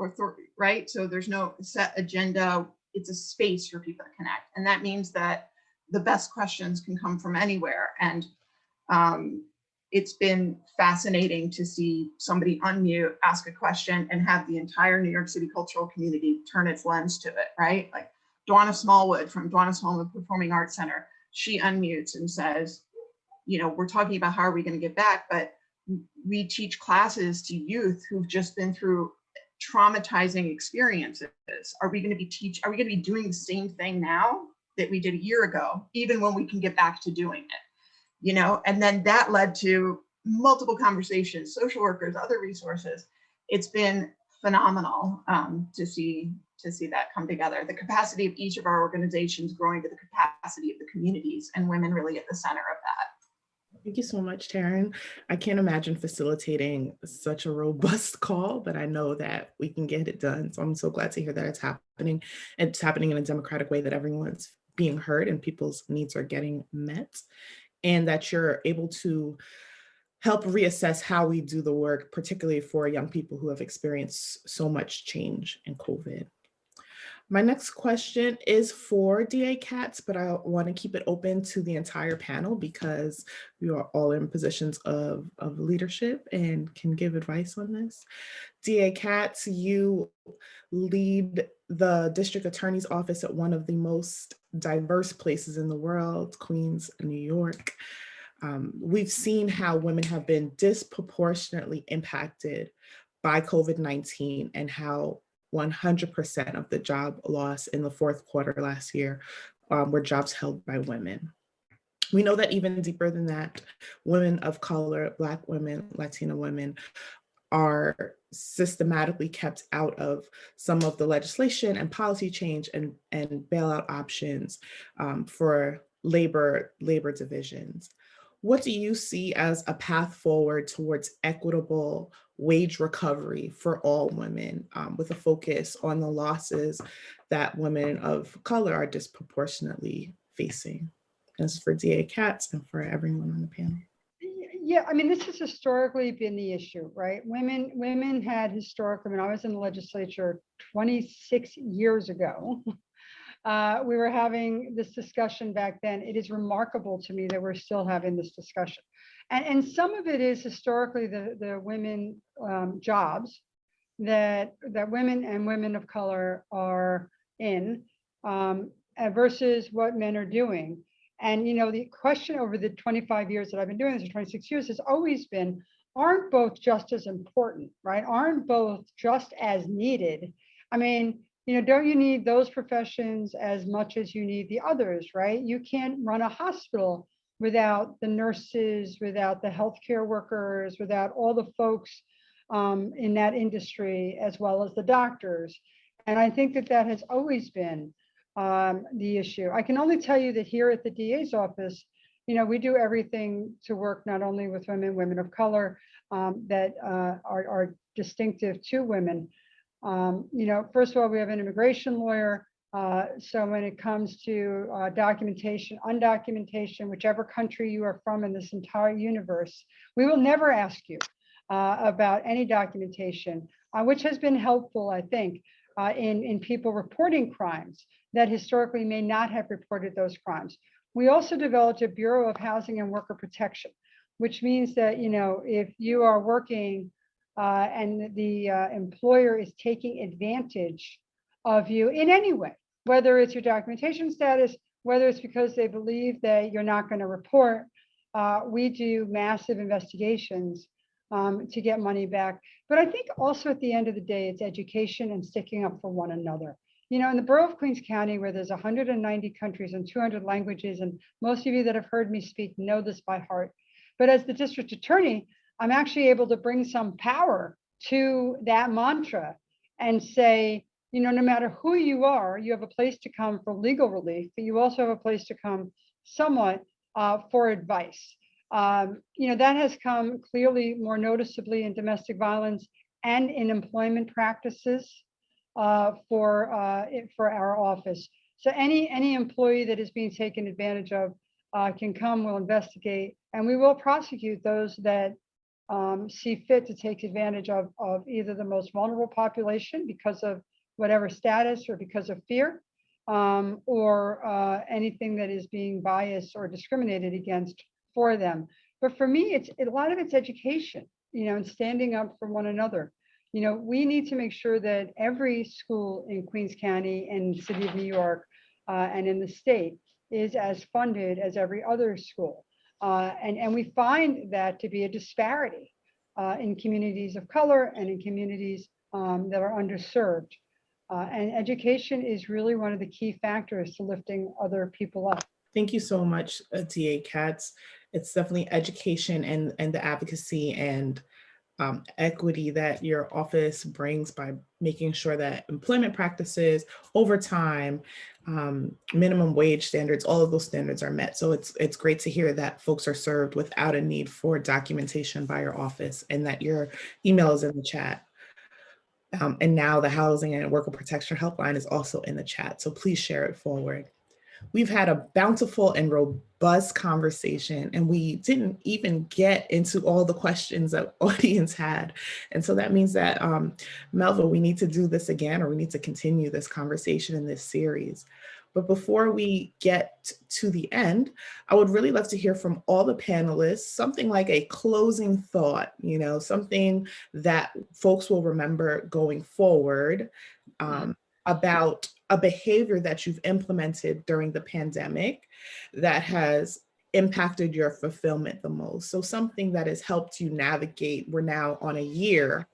authoritative, right? So there's no set agenda. It's a space for people to connect. And that means that the best questions can come from anywhere. And it's been fascinating to see somebody unmute, ask a question, and have the entire New York City cultural community turn its lens to it, right? Like Dwana Smallwood from Dwana Smallwood Performing Arts Center, she unmutes and says, we're talking about how are we going to get back, but we teach classes to youth who've just been through traumatizing experiences. Are we going to be doing the same thing now that we did a year ago, even when we can get back to doing it? And then that led to multiple conversations, social workers, other resources. It's been phenomenal to see that come together. The capacity of each of our organizations growing to the capacity of the communities, and women really at the center of that. Thank you so much, Taryn. I can't imagine facilitating such a robust call, but I know that we can get it done. So I'm so glad to hear that it's happening. It's happening in a democratic way, that everyone's being heard and people's needs are getting met, and that you're able to help reassess how we do the work, particularly for young people who have experienced so much change in COVID. My next question is for DA Katz, but I want to keep it open to the entire panel because we are all in positions of leadership and can give advice on this. DA Katz, you lead the district attorney's office at one of the most diverse places in the world, Queens, New York. We've seen how women have been disproportionately impacted by COVID-19 and how 100% of the job loss in the fourth quarter last year were jobs held by women. We know that even deeper than that, women of color, Black women, Latina women are systematically kept out of some of the legislation and policy change and bailout options for labor divisions. What do you see as a path forward towards equitable wage recovery for all women, with a focus on the losses that women of color are disproportionately facing? This is for DA Katz and for everyone on the panel. Yeah, I mean, this has historically been the issue, right? Women had historically, when I was in the legislature 26 years ago, we were having this discussion back then. It is remarkable to me that we're still having this discussion. And some of it is historically the women jobs that women and women of color are in versus what men are doing. And, you know, the question over the 25 years that I've been doing this, or 26 years, has always been, aren't both just as important, right? Aren't both just as needed? I mean, you know, don't you need those professions as much as you need the others, right? You can't run a hospital without the nurses, without the healthcare workers, without all the folks in that industry, as well as the doctors. And I think that that has always been the issue. I can only tell you that here at the DA's office, you know, we do everything to work not only with women of color that are distinctive to women. You know, first of all, we have an immigration lawyer. So when it comes to documentation, undocumentation, whichever country you are from in this entire universe, we will never ask you about any documentation, which has been helpful, I think, in people reporting crimes that historically may not have reported those crimes. We also developed a Bureau of Housing and Worker Protection, which means that, you know, if you are working and the employer is taking advantage of you in any way, whether it's your documentation status, whether it's because they believe that you're not going to report, we do massive investigations to get money back. But I think also at the end of the day, it's education and sticking up for one another. You know, in the borough of Queens County, where there's 190 countries and 200 languages, and most of you that have heard me speak know this by heart. But as the district attorney, I'm actually able to bring some power to that mantra and say, you know, no matter who you are, you have a place to come for legal relief, but you also have a place to come somewhat for advice. You know, that has come clearly more noticeably in domestic violence and in employment practices for our office. So any employee that is being taken advantage of can come, we'll investigate, and we will prosecute those that see fit to take advantage of either the most vulnerable population because of whatever status or because of fear, or anything that is being biased or discriminated against for them. But for me, a lot of it's education, you know, and standing up for one another. You know, we need to make sure that every school in Queens County and the city of New York and in the state is as funded as every other school. And we find that to be a disparity in communities of color and in communities that are underserved. And education is really one of the key factors to lifting other people up. Thank you so much, DA Katz. It's definitely education and the advocacy and equity that your office brings by making sure that employment practices, overtime, minimum wage standards, all of those standards are met. So it's great to hear that folks are served without a need for documentation by your office, and that your email is in the chat. And now the Housing and Worker Protection Helpline is also in the chat. So please share it forward. We've had a bountiful and robust conversation, and we didn't even get into all the questions that audience had. And so that means that, Melva, we need to do this again, or we need to continue this conversation in this series. But before we get to the end, I would really love to hear from all the panelists, something like a closing thought, something that folks will remember going forward, about a behavior that you've implemented during the pandemic that has impacted your fulfillment the most. So something that has helped you navigate, we're now on a year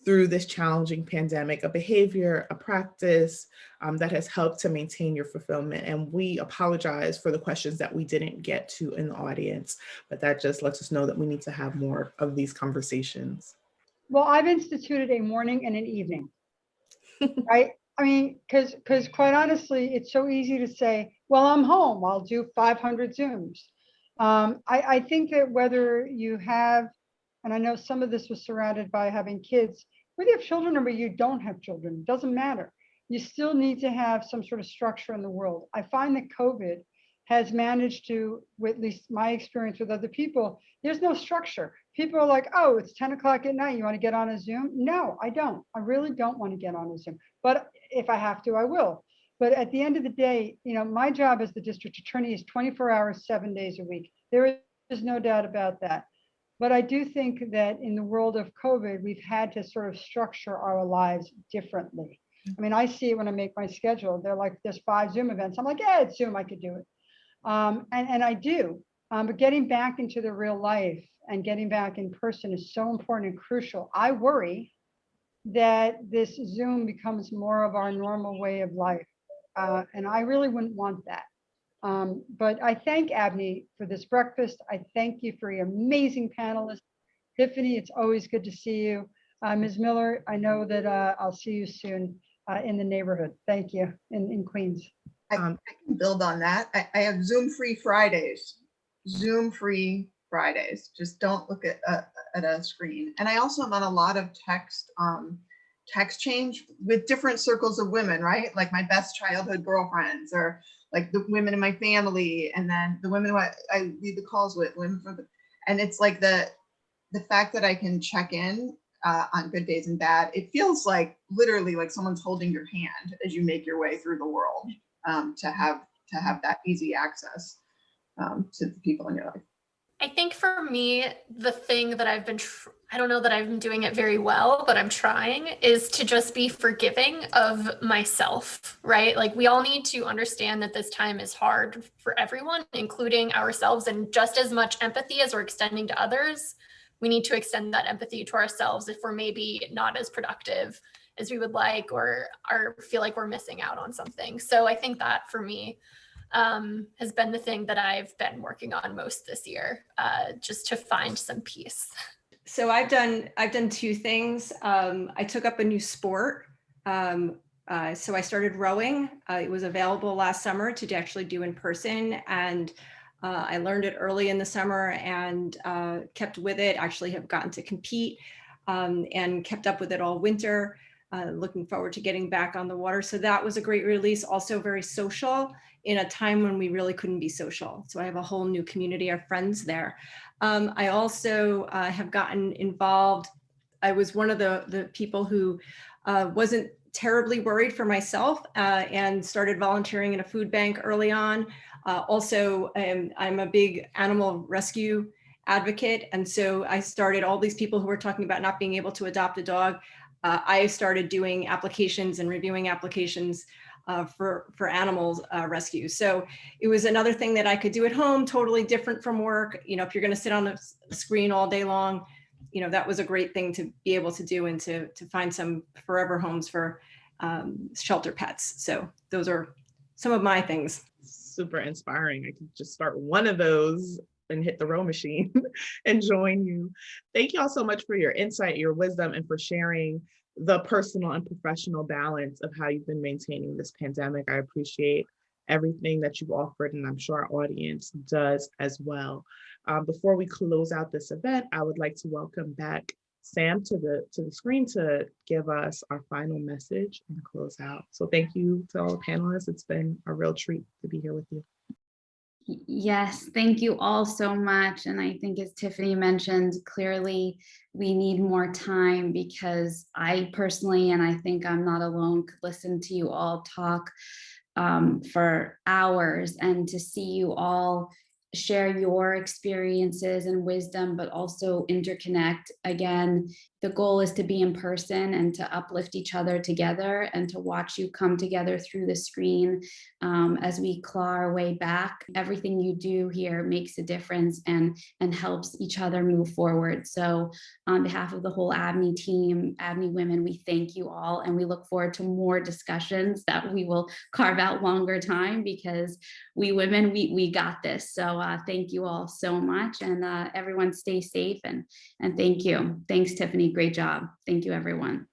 through this challenging pandemic, a behavior, a practice that has helped to maintain your fulfillment. And we apologize for the questions that we didn't get to in the audience, but that just lets us know that we need to have more of these conversations. Well, I've instituted a morning and an evening, right? I mean, because quite honestly, it's so easy to say, well, I'm home, I'll do 500 Zooms. I think that whether you have, and I know some of this was surrounded by having kids, whether you have children or whether you don't have children, it doesn't matter. You still need to have some sort of structure in the world. I find that COVID has managed to, with at least my experience with other people, there's no structure. People are like, oh, it's 10 o'clock at night, you want to get on a Zoom? No, I don't. I really don't want to get on a Zoom. But if I have to, I will. But at the end of the day, my job as the district attorney is 24 hours, 7 days a week. There is no doubt about that. But I do think that in the world of COVID, we've had to sort of structure our lives differently. I mean, I see it when I make my schedule. They're like, there's 5 Zoom events. I'm like, yeah, it's Zoom, I could do it. And I do. But getting back into the real life and getting back in person is so important and crucial. I worry that this Zoom becomes more of our normal way of life. And I really wouldn't want that. But I thank ABNY for this breakfast. I thank you for your amazing panelists. Tiffany, it's always good to see you. Ms. Miller, I know that I'll see you soon in the neighborhood. Thank you, in Queens. I can build on that. I have Zoom-free Fridays. Zoom-free Fridays. Just don't look at a screen. And I also am on a lot of text change with different circles of women, right? Like my best childhood girlfriends, or like the women in my family, and then the women who I lead the calls with, women from and it's like the fact that I can check in on good days and bad. It feels like literally like someone's holding your hand as you make your way through the world, to have that easy access to the people in your life. I think for me, the thing that I've been, I don't know that I've been doing it very well, but I'm trying, is to just be forgiving of myself, right? Like we all need to understand that this time is hard for everyone, including ourselves, and just as much empathy as we're extending to others, we need to extend that empathy to ourselves if we're maybe not as productive as we would like, or feel like we're missing out on something. So I think that for me, has been the thing that I've been working on most this year, just to find some peace. So I've done 2 things. I took up a new sport. So I started rowing. It was available last summer to actually do in person, and I learned it early in the summer and kept with it. Actually have gotten to compete and kept up with it all winter. Looking forward to getting back on the water. So that was a great release. Also very social in a time when we really couldn't be social. So I have a whole new community of friends there. I also have gotten involved. I was one of the people who wasn't terribly worried for myself and started volunteering in a food bank early on. Also, I'm a big animal rescue advocate. And so I started, all these people who were talking about not being able to adopt a dog, I started doing applications and reviewing applications for animals rescue. So it was another thing that I could do at home, totally different from work. If you're going to sit on the screen all day long, that was a great thing to be able to do, and to find some forever homes for shelter pets. So those are some of my things. Super inspiring. I could just start one of those and hit the row machine and join you. Thank you all so much for your insight, your wisdom, and for sharing the personal and professional balance of how you've been maintaining this pandemic. I appreciate everything that you've offered, and I'm sure our audience does as well. Before we close out this event, I would like to welcome back Sam to the screen to give us our final message and close out. So thank you to all the panelists. It's been a real treat to be here with you. Yes, thank you all so much. And I think as Tiffany mentioned, clearly we need more time, because I personally, and I think I'm not alone, could listen to you all talk for hours, and to see you all share your experiences and wisdom, but also interconnect. Again, the goal is to be in person and to uplift each other together, and to watch you come together through the screen as we claw our way back. Everything you do here makes a difference and helps each other move forward. So on behalf of the whole ABNY team, ABNY Women, we thank you all, and we look forward to more discussions that we will carve out longer time, because we women, we got this. So thank you all so much, and everyone stay safe, and thank you. Thanks, Tiffany. Great job. Thank you, everyone.